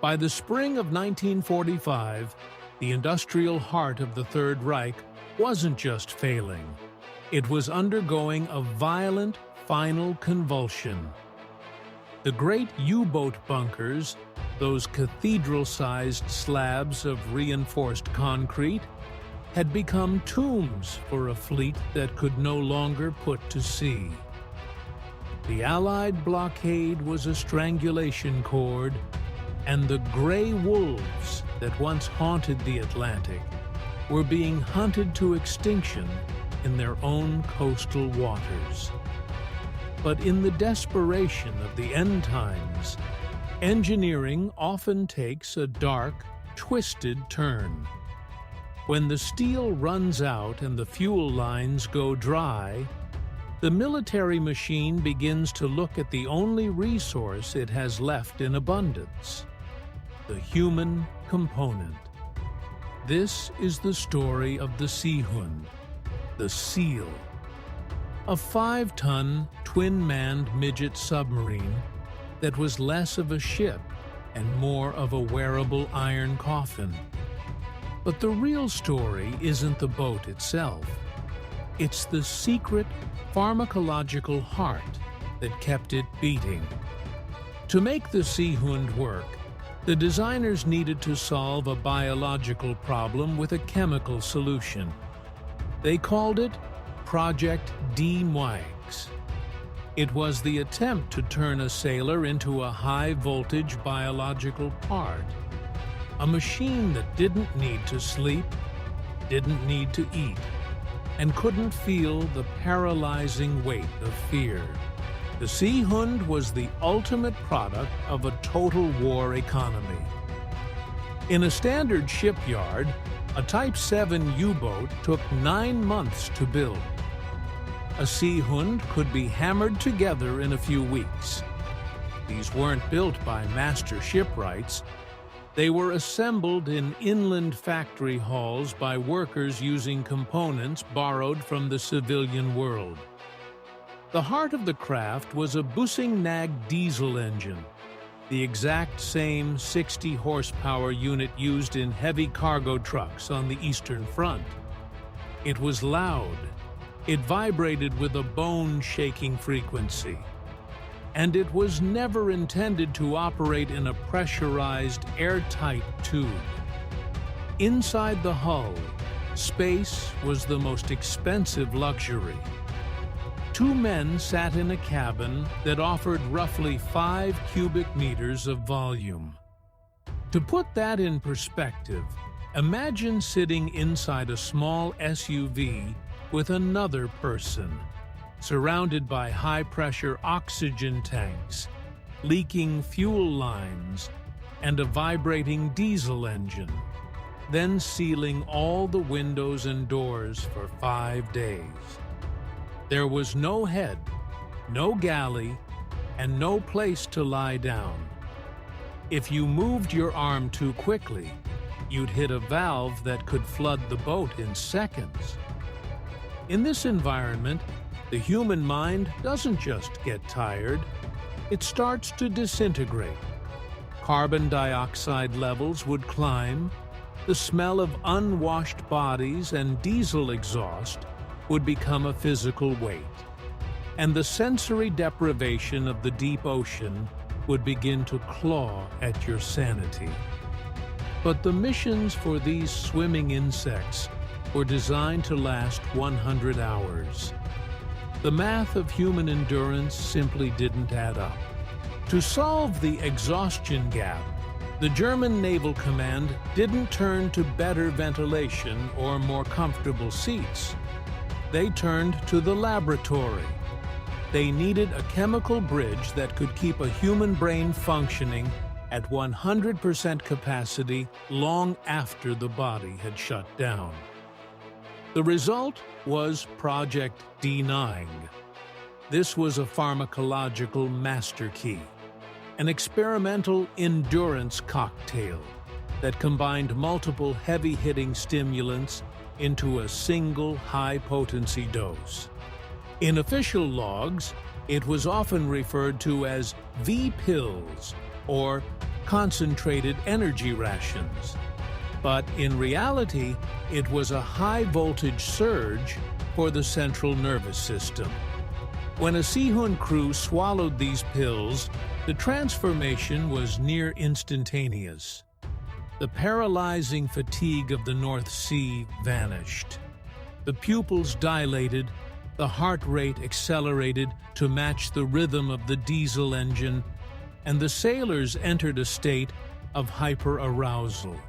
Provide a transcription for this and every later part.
By the spring of 1945, the industrial heart of the Third Reich wasn't just failing. It was undergoing a violent final convulsion. The great U-boat bunkers, those cathedral-sized slabs of reinforced concrete, had become tombs for a fleet that could no longer put to sea. The Allied blockade was a strangulation cord, and the gray wolves that once haunted the Atlantic were being hunted to extinction in their own coastal waters. But in the desperation of the end times, engineering often takes a dark, twisted turn. When the steel runs out and the fuel lines go dry, the military machine begins to look at the only resource it has left in abundance: the human component. This is the story of the Seehund, the Seal, a 5-ton, twin-manned midget submarine that was less of a ship and more of a wearable iron coffin. But the real story isn't the boat itself. It's the secret pharmacological heart that kept it beating. To make the Seehund work, the designers needed to solve a biological problem with a chemical solution. They called it Project WWII. It was the attempt to turn a sailor into a high-voltage biological part, a machine that didn't need to sleep, didn't need to eat, and couldn't feel the paralyzing weight of fear. The Seehund was the ultimate product of a total war economy. In a standard shipyard, a Type 7 U-boat took 9 months to build. A Seehund could be hammered together in a few weeks. These weren't built by master shipwrights. They were assembled in inland factory halls by workers using components borrowed from the civilian world. The heart of the craft was a Bussingnag diesel engine, the exact same 60-horsepower unit used in heavy cargo trucks on the Eastern Front. It was loud. It vibrated with a bone-shaking frequency. And it was never intended to operate in a pressurized, airtight tube. Inside the hull, space was the most expensive luxury. 2 men sat in a cabin that offered roughly 5 cubic meters of volume. To put that in perspective, imagine sitting inside a small SUV with another person, surrounded by high-pressure oxygen tanks, leaking fuel lines, and a vibrating diesel engine, then sealing all the windows and doors for 5 days. There was no head, no galley, and no place to lie down. If you moved your arm too quickly, you'd hit a valve that could flood the boat in seconds. In this environment, the human mind doesn't just get tired, it starts to disintegrate. Carbon dioxide levels would climb, the smell of unwashed bodies and diesel exhaust would become a physical weight, and the sensory deprivation of the deep ocean would begin to claw at your sanity. But the missions for these swimming insects were designed to last 100 hours. The math of human endurance simply didn't add up. To solve the exhaustion gap, the German Naval Command didn't turn to better ventilation or more comfortable seats. They turned to the laboratory. They needed a chemical bridge that could keep a human brain functioning at 100% capacity long after the body had shut down. The result was Project D9. This was a pharmacological master key, an experimental endurance cocktail that combined multiple heavy-hitting stimulants into a single high-potency dose. In official logs, it was often referred to as V-pills or concentrated energy rations. But in reality, it was a high-voltage surge for the central nervous system. When a Seehund crew swallowed these pills, the transformation was near instantaneous. The paralyzing fatigue of the North Sea vanished. The pupils dilated, the heart rate accelerated to match the rhythm of the diesel engine, and the sailors entered a state of hyperarousal.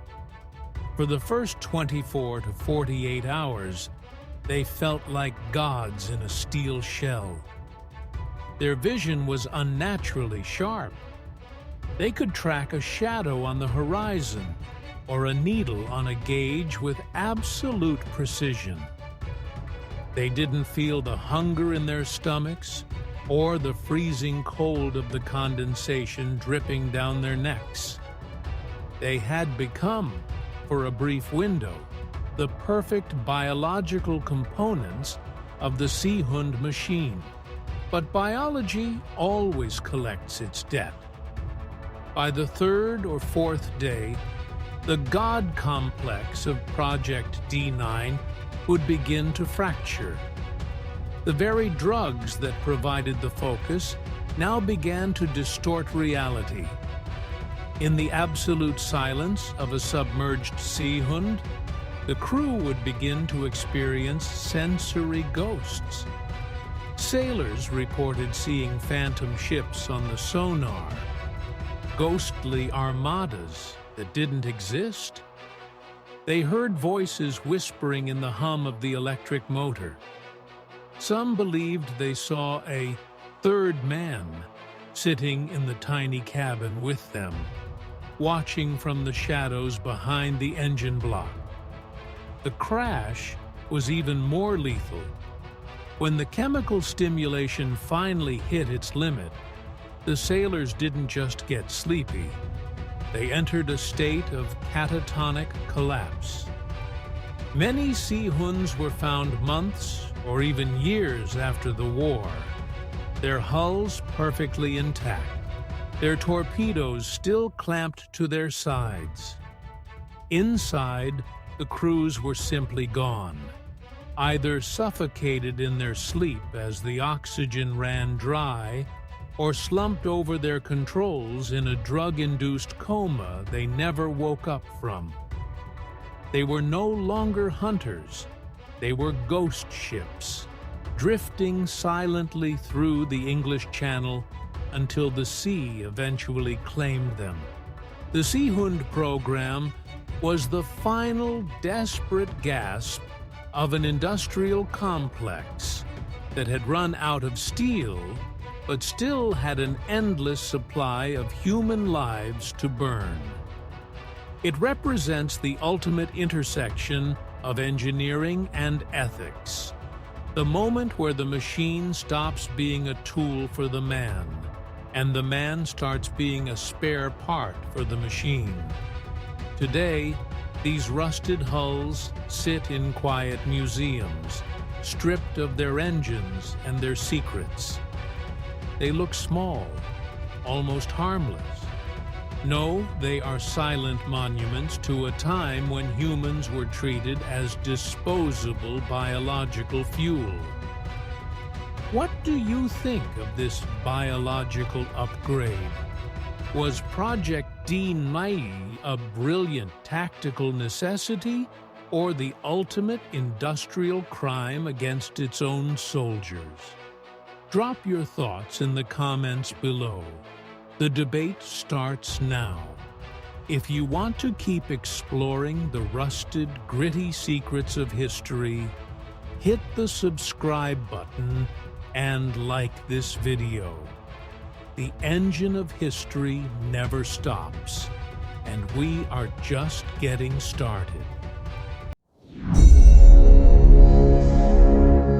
For the first 24 to 48 hours, they felt like gods in a steel shell. Their vision was unnaturally sharp. They could track a shadow on the horizon or a needle on a gauge with absolute precision. They didn't feel the hunger in their stomachs or the freezing cold of the condensation dripping down their necks. They had become, for a brief window, the perfect biological components of the Seehund machine. But biology always collects its debt. By the third or fourth day, the God complex of Project D9 would begin to fracture. The very drugs that provided the focus now began to distort reality. In the absolute silence of a submerged Seehund, the crew would begin to experience sensory ghosts. Sailors reported seeing phantom ships on the sonar, ghostly armadas that didn't exist. They heard voices whispering in the hum of the electric motor. Some believed they saw a third man sitting in the tiny cabin with them, watching from the shadows behind the engine block. The crash was even more lethal. When the chemical stimulation finally hit its limit, the sailors didn't just get sleepy. They entered a state of catatonic collapse. Many Seehunds were found months or even years after the war, their hulls perfectly intact, their torpedoes still clamped to their sides. Inside, the crews were simply gone, either suffocated in their sleep as the oxygen ran dry, or slumped over their controls in a drug-induced coma they never woke up from. They were no longer hunters. They were ghost ships, drifting silently through the English Channel until the sea eventually claimed them. The Seehund program was the final desperate gasp of an industrial complex that had run out of steel but still had an endless supply of human lives to burn. It represents the ultimate intersection of engineering and ethics, the moment where the machine stops being a tool for the man, and the man starts being a spare part for the machine. Today, these rusted hulls sit in quiet museums, stripped of their engines and their secrets. They look small, almost harmless. No, they are silent monuments to a time when humans were treated as disposable biological fuel. What do you think of this biological upgrade? Was Project D9 a brilliant tactical necessity or the ultimate industrial crime against its own soldiers? Drop your thoughts in the comments below. The debate starts now. If you want to keep exploring the rusted, gritty secrets of history, hit the subscribe button and like this video. The engine of history never stops, and we are just getting started.